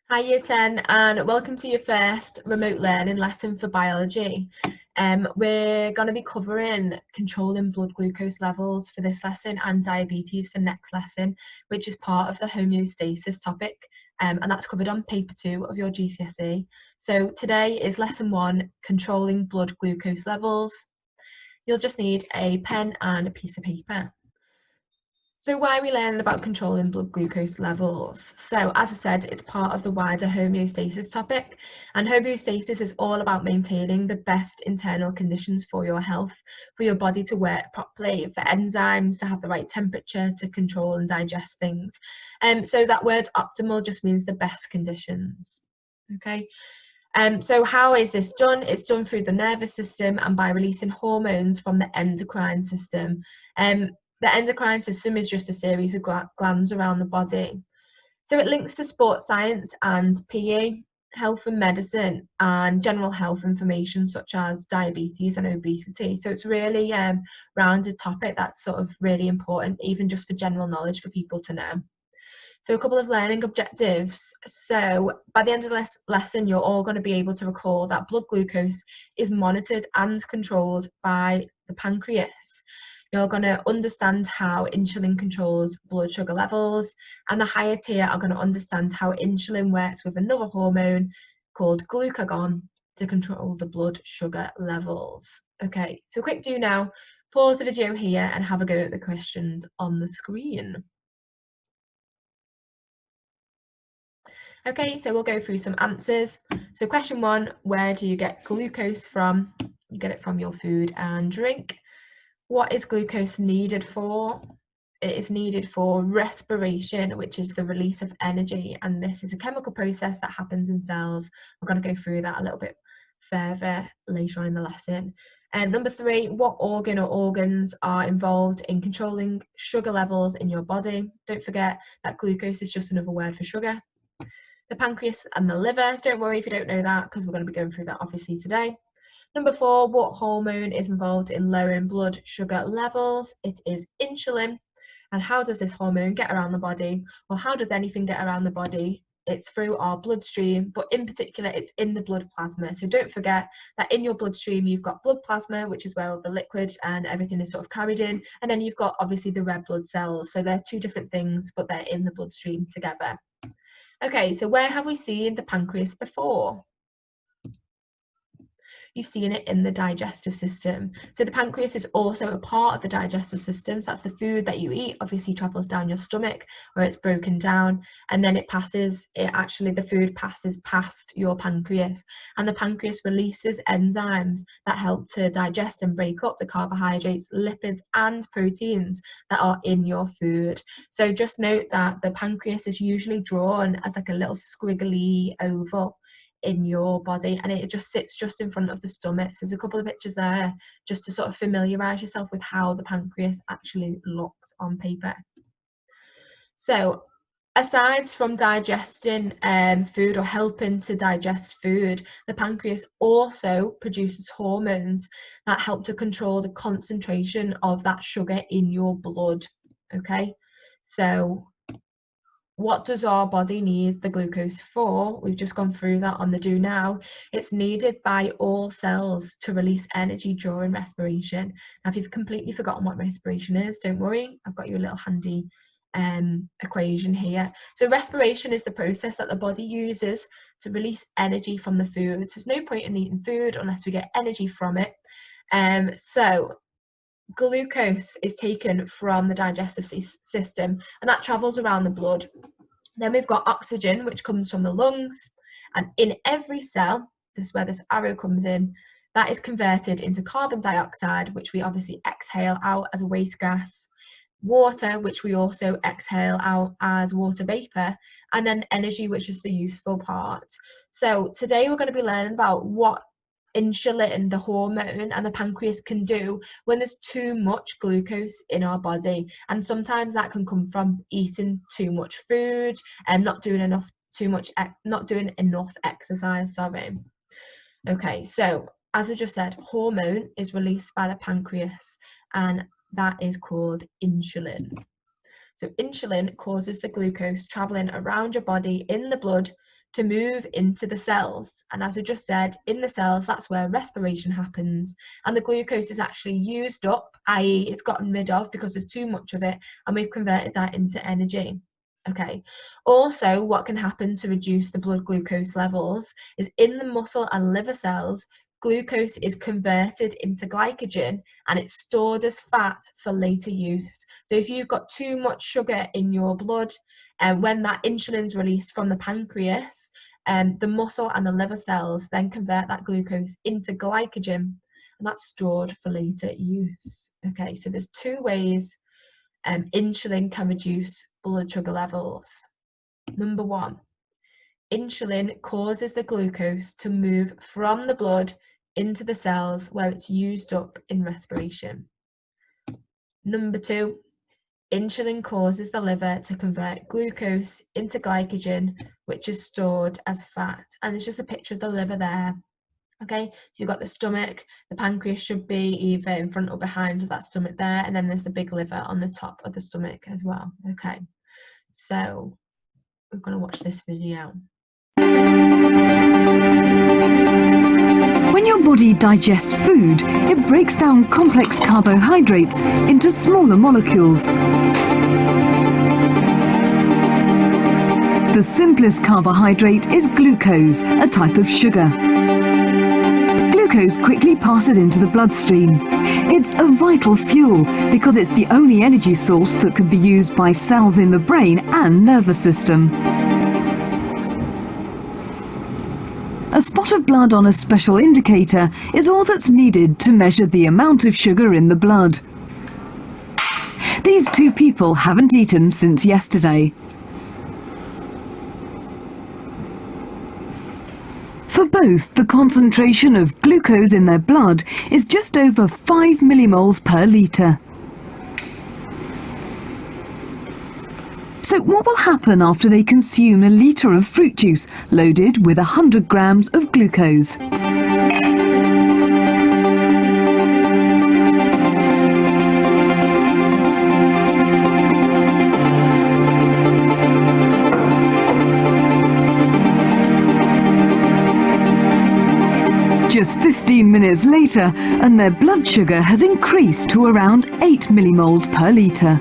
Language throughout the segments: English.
Hi Year 10 and welcome to your first remote learning lesson for biology. We're going to be covering controlling blood glucose levels for this lesson and diabetes for next lesson, which is part of the homeostasis topic, and that's covered on paper 2 of your GCSE. So today is lesson 1, controlling blood glucose levels. You'll just need a pen and a piece of paper. So why are we learning about controlling blood glucose levels? So as I said, it's part of the wider homeostasis topic, and homeostasis is all about maintaining the best internal conditions for your health, for your body to work properly, for enzymes to have the right temperature to control and digest things. So that word optimal just means the best conditions. Okay. So how is this done? It's done through the nervous system and by releasing hormones from the endocrine system. The endocrine system is just a series of glands around the body. So it links to sports science and PE, health and medicine, and general health information such as diabetes and obesity. So it's really rounded topic that's sort of really important, even just for general knowledge for people to know. So a couple of learning objectives. So by the end of this lesson, you're all going to be able to recall that blood glucose is monitored and controlled by the pancreas. You're going to understand how insulin controls blood sugar levels, and the higher tier are going to understand how insulin works with another hormone called glucagon to control the blood sugar levels. Okay, so quick do now, pause the video here and have a go at the questions on the screen. Okay, so we'll go through some answers. So question 1, where do you get glucose from? You get it from your food and drink. What is glucose needed for? It is needed for respiration, which is the release of energy, and this is a chemical process that happens in cells. We're going to go through that a little bit further later on in the lesson. And number 3, what organ or organs are involved in controlling sugar levels in your body? Don't forget that glucose is just another word for sugar. The pancreas and the liver. Don't worry if you don't know that, because we're going to be going through that obviously today. Number 4, what hormone is involved in lowering blood sugar levels? It is insulin. And how does this hormone get around the body? Well, how does anything get around the body? It's through our bloodstream, but in particular, it's in the blood plasma. So don't forget that in your bloodstream, you've got blood plasma, which is where all the liquid and everything is sort of carried in. And then you've got obviously the red blood cells. So they're two different things, but they're in the bloodstream together. Okay, so where have we seen the pancreas before? You've seen it in the digestive system. So the pancreas is also a part of the digestive system. So that's the food that you eat, obviously travels down your stomach where it's broken down, and then the food passes past your pancreas, and the pancreas releases enzymes that help to digest and break up the carbohydrates, lipids, and proteins that are in your food. So just note that the pancreas is usually drawn as like a little squiggly oval in your body, and it just sits just in front of the stomach. So there's a couple of pictures there just to sort of familiarize yourself with how the pancreas actually looks on paper. So aside from digesting food or helping to digest food, the pancreas also produces hormones that help to control the concentration of that sugar in your blood. Okay, so what does our body need the glucose for? We've just gone through that on the do now. It's needed by all cells to release energy during respiration. Now, if you've completely forgotten what respiration is, don't worry, I've got you a little handy equation here. So respiration is the process that the body uses to release energy from the food. So there's no point in eating food unless we get energy from it. So glucose is taken from the digestive system, and that travels around the blood. Then we've got oxygen, which comes from the lungs, and in every cell, this is where this arrow comes in, that is converted into carbon dioxide, which we obviously exhale out as a waste gas, water, which we also exhale out as water vapor, and then energy, which is the useful part. So today we're going to be learning about what insulin, the hormone, and the pancreas can do when there's too much glucose in our body. And sometimes that can come from eating too much food and not doing enough exercise, sorry. Okay, so as I just said, hormone is released by the pancreas, and that is called insulin. So insulin causes the glucose traveling around your body in the blood to move into the cells. And as we just said, in the cells, that's where respiration happens. And the glucose is actually used up, i.e. it's gotten rid of because there's too much of it, and we've converted that into energy. Okay. Also, what can happen to reduce the blood glucose levels is in the muscle and liver cells, glucose is converted into glycogen and it's stored as fat for later use. So if you've got too much sugar in your blood, and when that insulin is released from the pancreas, the muscle and the liver cells then convert that glucose into glycogen, and that's stored for later use. Okay, so there's two ways insulin can reduce blood sugar levels. Number one, insulin causes the glucose to move from the blood into the cells where it's used up in respiration. Number two, insulin causes the liver to convert glucose into glycogen, which is stored as fat. And it's just a picture of the liver there. Okay, so you've got the stomach, the pancreas should be either in front or behind of that stomach there, and then there's the big liver on the top of the stomach as well. Okay, so we're going to watch this video. When your body digests food, it breaks down complex carbohydrates into smaller molecules. The simplest carbohydrate is glucose, a type of sugar. Glucose quickly passes into the bloodstream. It's a vital fuel because it's the only energy source that can be used by cells in the brain and nervous system. A spot of blood on a special indicator is all that's needed to measure the amount of sugar in the blood. These two people haven't eaten since yesterday. For both, the concentration of glucose in their blood is just over 5 millimoles per litre. So what will happen after they consume a litre of fruit juice loaded with 100 grams of glucose? Just 15 minutes later, and their blood sugar has increased to around 8 millimoles per litre.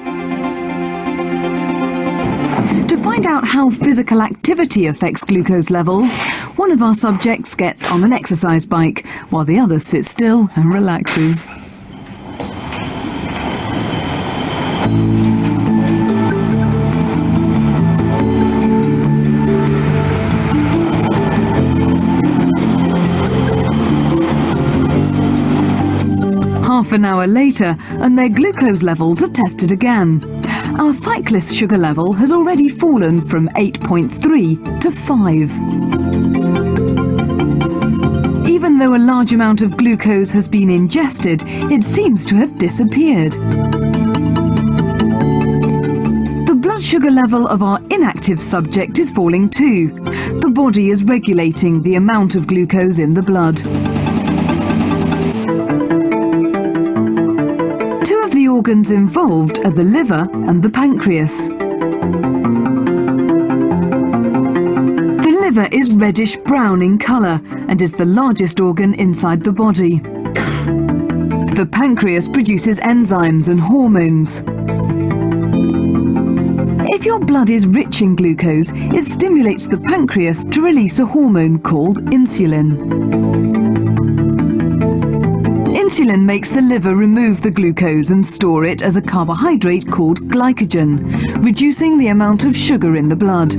To find out how physical activity affects glucose levels, one of our subjects gets on an exercise bike, while the other sits still and relaxes. Half an hour later, and their glucose levels are tested again. Our cyclist's sugar level has already fallen from 8.3 to 5. Even though a large amount of glucose has been ingested, it seems to have disappeared. The blood sugar level of our inactive subject is falling too. The body is regulating the amount of glucose in the blood. The organs involved are the liver and the pancreas. The liver is reddish-brown in colour and is the largest organ inside the body. The pancreas produces enzymes and hormones. If your blood is rich in glucose, it stimulates the pancreas to release a hormone called insulin. Insulin makes the liver remove the glucose and store it as a carbohydrate called glycogen, reducing the amount of sugar in the blood.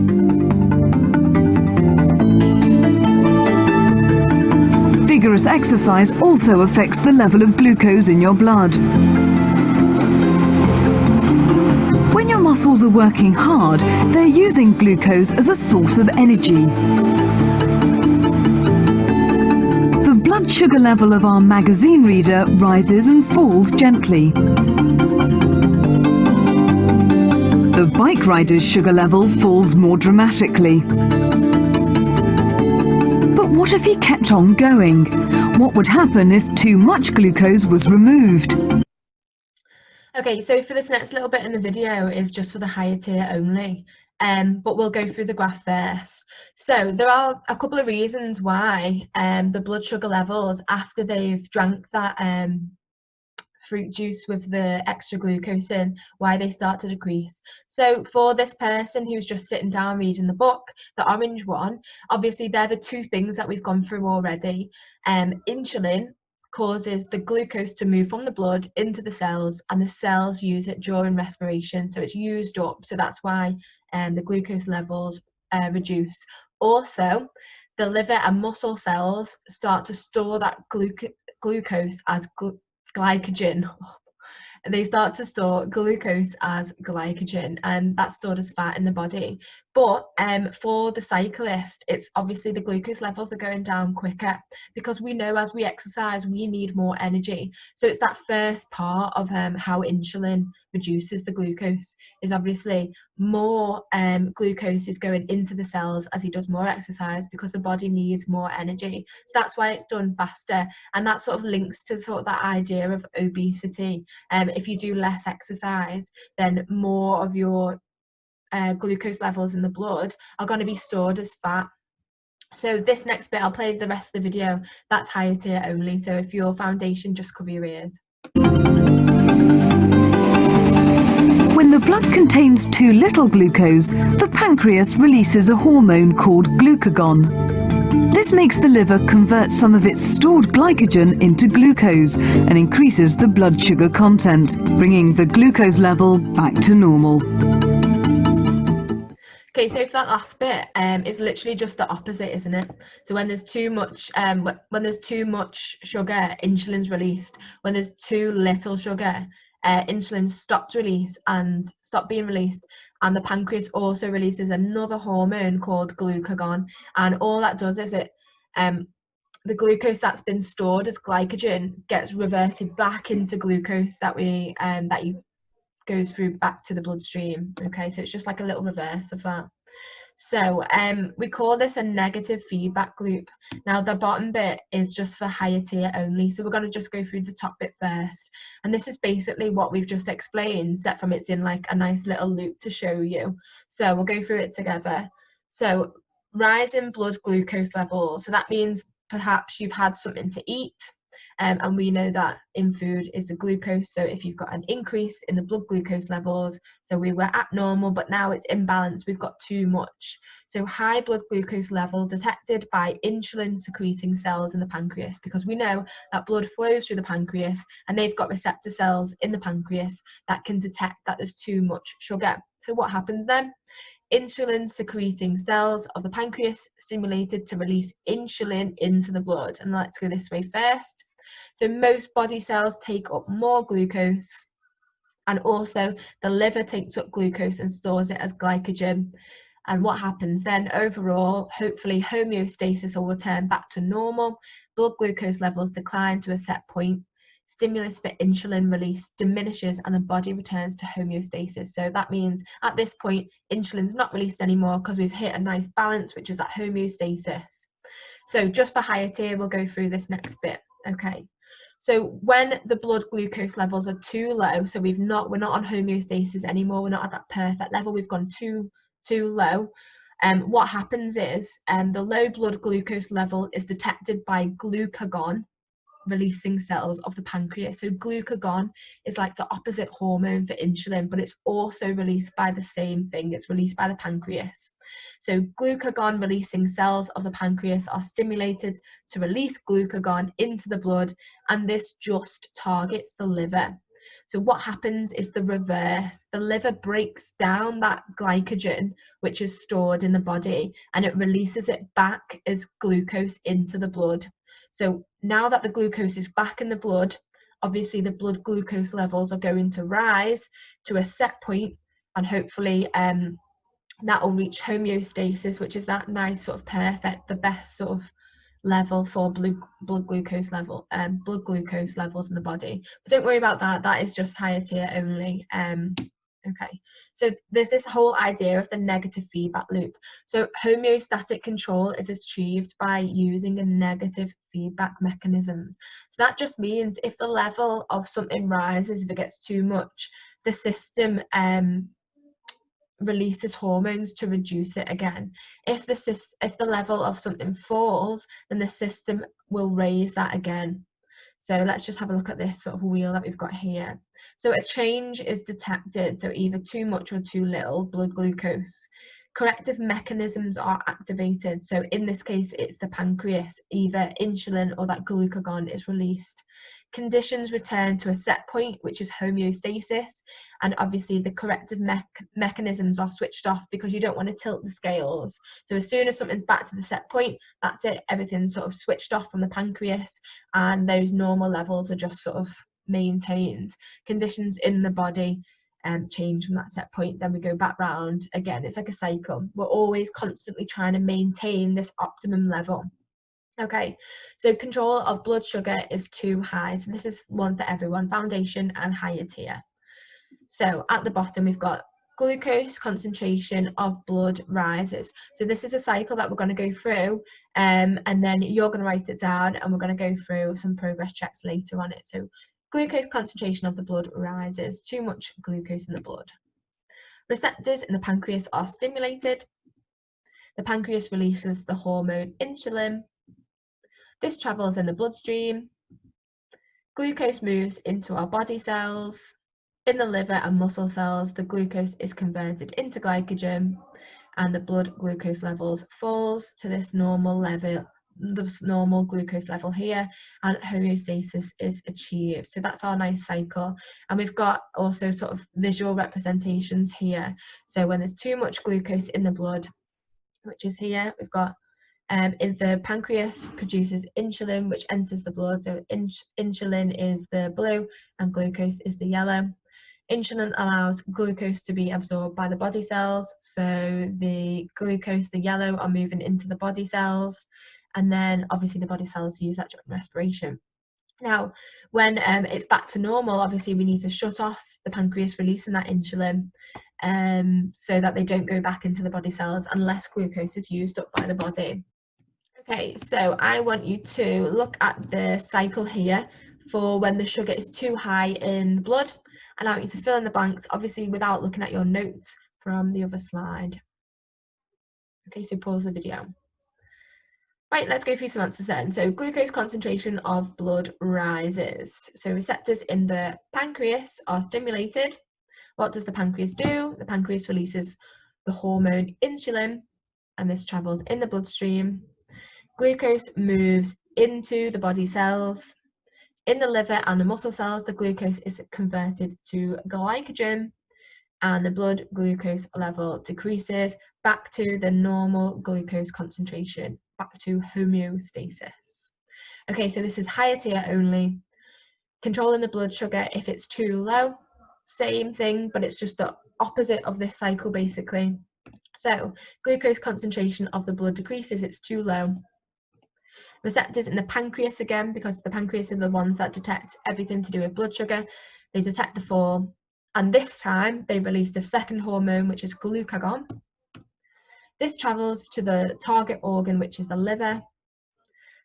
Vigorous exercise also affects the level of glucose in your blood. When your muscles are working hard, they're using glucose as a source of energy. The blood sugar level of our magazine reader rises and falls gently. The bike rider's sugar level falls more dramatically. But what if he kept on going? What would happen if too much glucose was removed? Okay, so for this next little bit in the video is just for the higher tier only. But we'll go through the graph first. So there are a couple of reasons why the blood sugar levels after they've drank that fruit juice with the extra glucose in, why they start to decrease. So for this person who's just sitting down reading the book, the orange one, obviously they're the two things that we've gone through already. Insulin causes the glucose to move from the blood into the cells, and the cells use it during respiration, so it's used up. So that's why the glucose levels reduce. Also, the liver and muscle cells start to store that glucose as glycogen. And they start to store glucose as glycogen, and that's stored as fat in the body. But for the cyclist, it's obviously the glucose levels are going down quicker, because we know as we exercise we need more energy. So it's that first part of how insulin reduces the glucose, is obviously more glucose is going into the cells as he does more exercise, because the body needs more energy. So that's why it's done faster, and that sort of links to sort of that idea of obesity. If you do less exercise, then more of your glucose levels in the blood are going to be stored as fat. So this next bit, I'll play the rest of the video, that's higher tier only. So if you're foundation, just cover your ears. When the blood contains too little glucose, the pancreas releases a hormone called glucagon. This makes the liver convert some of its stored glycogen into glucose and increases the blood sugar content, bringing the glucose level back to normal. Okay, so for that last bit, it's literally just the opposite, isn't it? So when there's too much, sugar, insulin's released. When there's too little sugar, insulin stops being released, and the pancreas also releases another hormone called glucagon, and all that does is the glucose that's been stored as glycogen gets reverted back into glucose that goes through back to the bloodstream. Okay, so it's just like a little reverse of that. So we call this a negative feedback loop. Now the bottom bit is just for higher tier only, so we're going to just go through the top bit first, and this is basically what we've just explained, except from it's in like a nice little loop to show you. So we'll go through it together. So rise in blood glucose levels, so that means perhaps you've had something to eat, and we know that in food is the glucose. So if you've got an increase in the blood glucose levels, so we were at normal, but now it's imbalanced, we've got too much. So high blood glucose level detected by insulin secreting cells in the pancreas, because we know that blood flows through the pancreas and they've got receptor cells in the pancreas that can detect that there's too much sugar. So what happens then? Insulin secreting cells of the pancreas stimulated to release insulin into the blood. And let's go this way first. So most body cells take up more glucose, and also the liver takes up glucose and stores it as glycogen. And what happens then? Overall, hopefully homeostasis will return back to normal. Blood glucose levels decline to a set point. Stimulus for insulin release diminishes and the body returns to homeostasis. So that means at this point, insulin's not released anymore because we've hit a nice balance, which is that homeostasis. So just for higher tier, we'll go through this next bit. Okay. So when the blood glucose levels are too low, so we're not on homeostasis anymore, we're not at that perfect level, we've gone too low. What happens is the low blood glucose level is detected by glucagon releasing cells of the pancreas. So glucagon is like the opposite hormone for insulin, but it's also released by the same thing. It's released by the pancreas. So glucagon releasing cells of the pancreas are stimulated to release glucagon into the blood, and this just targets the liver. So what happens is the reverse. The liver breaks down that glycogen which is stored in the body, and it releases it back as glucose into the blood. So now that the glucose is back in the blood, obviously the blood glucose levels are going to rise to a set point, and hopefully that will reach homeostasis, which is that nice sort of perfect, the best sort of level for blood glucose levels in the body. But don't worry about that, that is just higher tier only. Okay, so there's this whole idea of the negative feedback loop. So homeostatic control is achieved by using a negative feedback mechanisms. So that just means if the level of something rises, if it gets too much, the system releases hormones to reduce it again. If the level of something falls, then the system will raise that again. So let's just have a look at this sort of wheel that we've got here. So a change is detected, so either too much or too little blood glucose. Corrective mechanisms are activated. So in this case, it's the pancreas, either insulin or that glucagon is released. Conditions return to a set point, which is homeostasis. And obviously the corrective mechanisms are switched off because you don't want to tilt the scales. So as soon as something's back to the set point, that's it, everything's sort of switched off from the pancreas and those normal levels are just sort of maintained. Conditions in the body change from that set point, then we go back round again. It's like a cycle. We're always constantly trying to maintain this optimum level. Okay, so control of blood sugar is too high. So this is one for everyone, foundation and higher tier. So at the bottom, we've got glucose concentration of blood rises. So this is a cycle that we're going to go through, and then you're going to write it down and we're going to go through some progress checks later on it. So glucose concentration of the blood rises, too much glucose in the blood. Receptors in the pancreas are stimulated. The pancreas releases the hormone insulin. This travels in the bloodstream. Glucose moves into our body cells. In the liver and muscle cells, the glucose is converted into glycogen and the blood glucose levels falls to this normal level, this normal glucose level here, and homeostasis is achieved. So that's our nice cycle. And we've got also sort of visual representations here. So when there's too much glucose in the blood, which is here, we've got if the pancreas produces insulin, which enters the blood. So insulin is the blue and glucose is the yellow. Insulin allows glucose to be absorbed by the body cells. So the glucose, the yellow, are moving into the body cells. And then obviously the body cells use that during respiration. Now, when it's back to normal, obviously we need to shut off the pancreas releasing that insulin so that they don't go back into the body cells unless glucose is used up by the body. Okay, so I want you to look at the cycle here for when the sugar is too high in blood, and I want you to fill in the blanks, obviously without looking at your notes from the other slide. Okay, so pause the video. Right, let's go through some answers then. So glucose concentration of blood rises. So receptors in the pancreas are stimulated. What does the pancreas do? The pancreas releases the hormone insulin, and this travels in the bloodstream. Glucose moves into the body cells. In the liver and the muscle cells, the glucose is converted to glycogen and the blood glucose level decreases back to the normal glucose concentration, back to homeostasis. Okay, so this is higher tier only. Controlling the blood sugar if it's too low, same thing, but it's just the opposite of this cycle basically. So glucose concentration of the blood decreases, it's too low. Receptors in the pancreas again, because the pancreas are the ones that detect everything to do with blood sugar. They detect the fall, and this time they release the second hormone, which is glucagon. This travels to the target organ, which is the liver.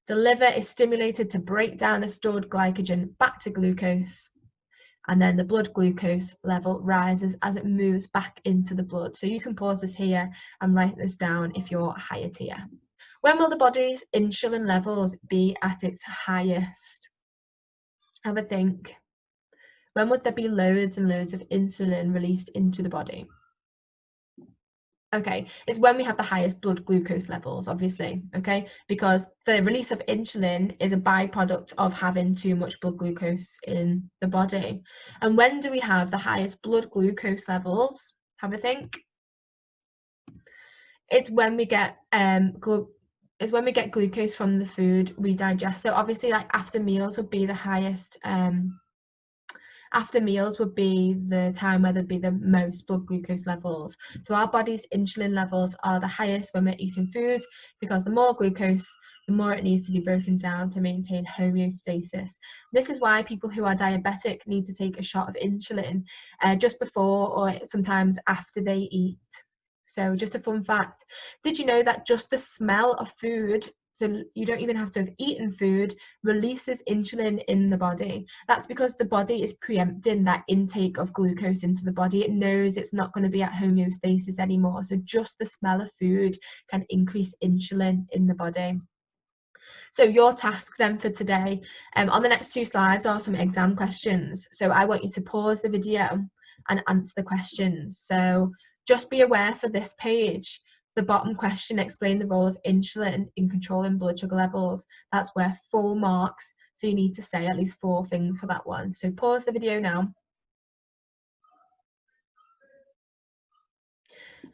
The liver is stimulated to break down the stored glycogen back to glucose, and then the blood glucose level rises as it moves back into the blood. So you can pause this here and write this down if you're higher tier. When will the body's insulin levels be at its highest? Have a think. When would there be loads and loads of insulin released into the body? Okay, it's when we have the highest blood glucose levels, obviously, okay? Because the release of insulin is a byproduct of having too much blood glucose in the body. And when do we have the highest blood glucose levels? Have a think. It's when we get glucose from the food we digest. So obviously, like after meals would be the highest. After meals would be the time where there'd be the most blood glucose levels. So our body's insulin levels are the highest when we're eating food, because the more glucose, the more it needs to be broken down to maintain homeostasis. This is why people who are diabetic need to take a shot of insulin just before or sometimes after they eat. So just a fun fact, did you know that just the smell of food so you don't even have to have eaten food, releases insulin in the body. That's because the body is preempting that intake of glucose into the body. It knows it's not going to be at homeostasis anymore. So just the smell of food can increase insulin in the body. So your task then for today, on the next 2 slides are some exam questions. So I want you to pause the video and answer the questions. So just be aware for this page, the bottom question, explain the role of insulin in controlling blood sugar levels. That's worth 4 marks. So you need to say at least 4 things for that one. So pause the video now.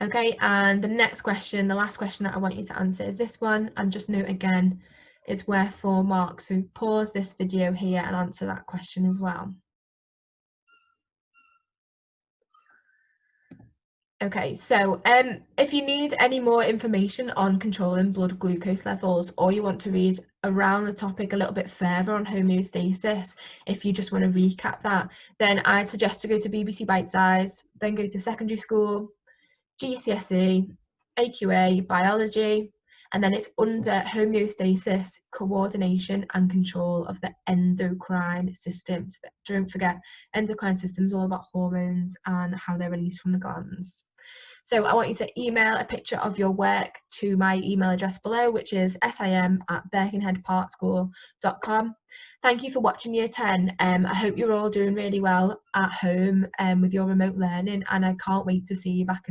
Okay, and the next question, the last question that I want you to answer is this one, and just note again, it's worth 4 marks. So pause this video here and answer that question as well. Okay, so if you need any more information on controlling blood glucose levels, or you want to read around the topic a little bit further on homeostasis, if you just want to recap that, then I'd suggest to go to BBC Bite Size, then go to secondary school, GCSE, AQA, biology, and then it's under homeostasis, coordination and control of the endocrine system. So don't forget, endocrine system is all about hormones and how they're released from the glands. So I want you to email a picture of your work to my email address below, which is sim@birkenheadparkschool.com. Thank you for watching Year 10. I hope you're all doing really well at home with your remote learning, and I can't wait to see you back